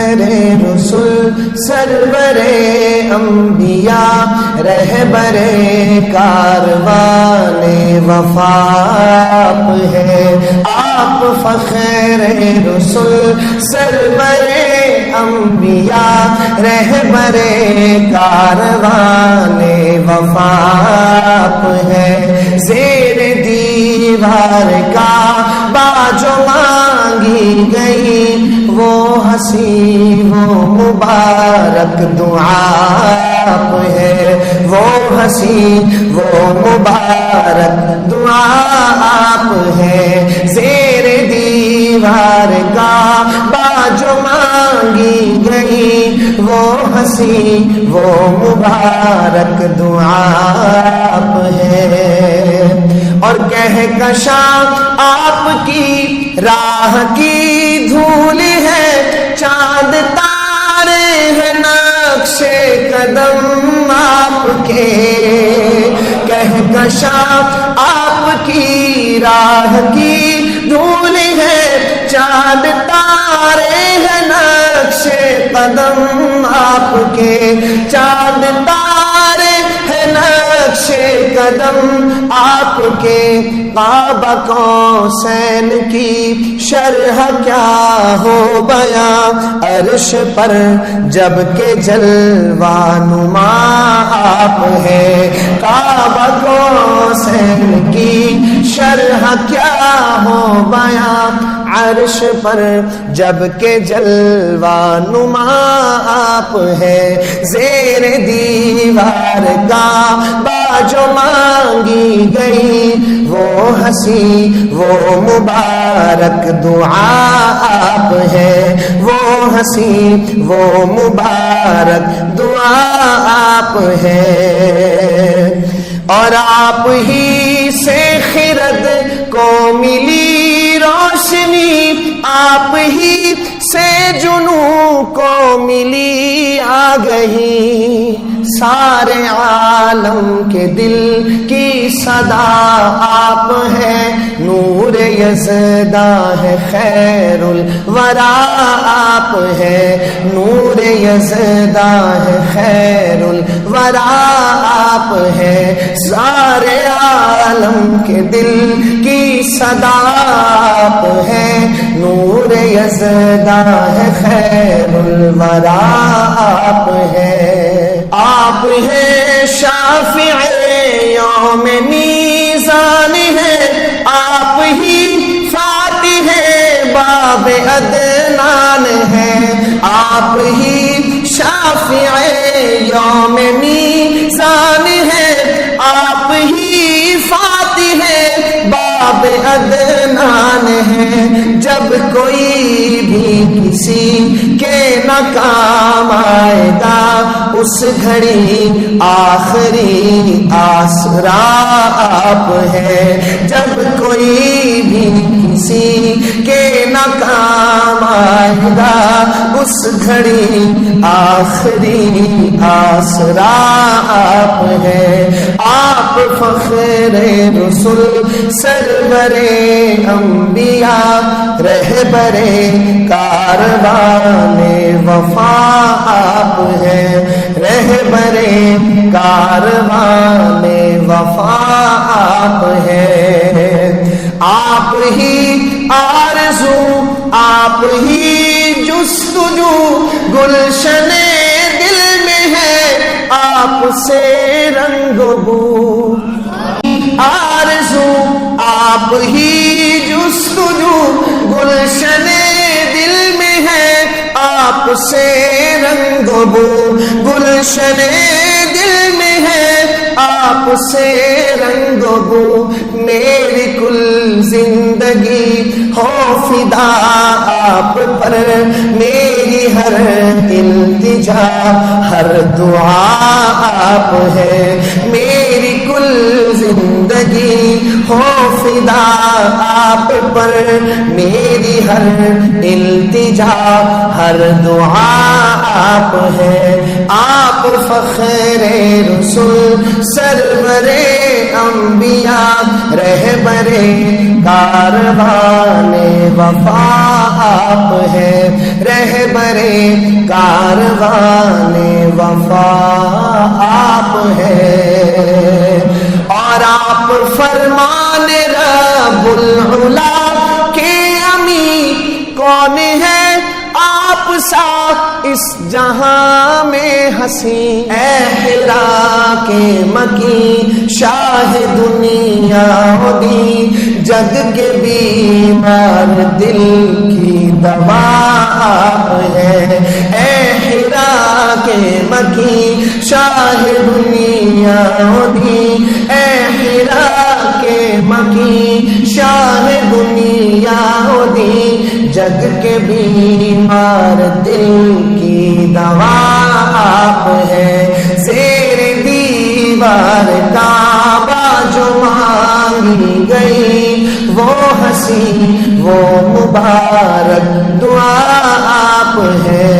فخر رسول سرور انبیاء رہبر کاروان وفا آپ ہے، آپ فخر رسول سرور انبیاء رہبر کاروان وفا آپ ہے، زیر دیوار کا باجو مانگی گئی وہ ہنسی وہ مبارک دعا آپ ہے، وہ ہنسی وہ مبارک دعا آپ ہے، زیر دیوار کا باجو مانگی گئی وہ ہنسی وہ مبارک دعا آپ ہے، اور کہکشاں آپ کی راہ کی دھول ہے، چاند تارے ہیں نقش قدم آپ کے، کہکشاں آپ کی راہ کی دھول ہے، چاند تارے ہیں نقش قدم آپ کے، چاند تارے ہیں نقش قدم آپ کے، کعبہ قوسین کی شرح کیا ہو بیاں، عرش پر جب کہ جلوہ نما آپ ہے، کعبہ قوسین کی شرح کیا ہو بیاں، عرش پر جب کہ جلوہ نما آپ ہے، زیر دیوار کا باجو مانگی گئی وہ ہنسی وہ مبارک دعا آپ ہے، وہ ہنسی وہ مبارک دعا آپ ہے، اور آپ ہی سے خرد کو ملی روشنی، آپ ہی سے جنوں کو ملی آگہی، سارے عالم کے دل کی صدا آپ ہے، نور یزداں ہے خیر الورا آپ ہے، نور یزداں ہے خیر الورا آپ ہے، سارے عالم کے دل کی صدا آپ ہے، نور یزداں ہے خیر الورا آپ ہے، آپ ہے شافع یوم میزان ہے، آپ ہی فاتح باب عدنان ہے، آپ ہی شافع یوم میزان ہے، آپ ہی فاتح باب عدنان ہے، جب کوئی بھی کسی کے نہ کام آئے گا اس گھڑی آخری آسرا آپ ہے، جب کوئی بھی کسی کے نہ کام آئے گا اس گھڑی آخری آسرا آپ ہے، آپ فخر رسول سرور انبیاء رہبر کاروان وفا آپ ہے، رہبر کاروان وفا آپ ہے، آپ ہی آرزو آپ ہی جستجو گلشن دل میں ہے، آپ سے رنگ بو آرزو آپ ہی جستجو گلشن دل میں ہے، آپ سے رنگ بو گلشن دل میں ہے، آپ سے رنگ بو، میری کل زندگی ہو فدا آپ پر، میری ہر التجا ہر دعا آپ ہے، میری کل زندگی ہو فدا آپ پر، میری ہر التجا ہر دعا آپ ہے، آپ فخر رسول سرور انبیاء رہبر کاروان وفا آپ ہے، رہبر کاروان وفا آپ ہے، اور آپ فرمان رب العلا کے امی کون ہے آپ سا اس جہاں میں ہنسی، اے حرا کے مکی شاہ دنیا دی، جگ کے بیمار دل کی دوا آپ ہے، اے حرا کے مکی شاہ دنیا دی، اے حرا کے مکی شاہ دنیا دی، جگ کے بیمار دل کی دوا آپ ہے، زیر دیوار کعبہ جو مانگی گئی، وہ ہنسی وہ مبارک دعا آپ ہے۔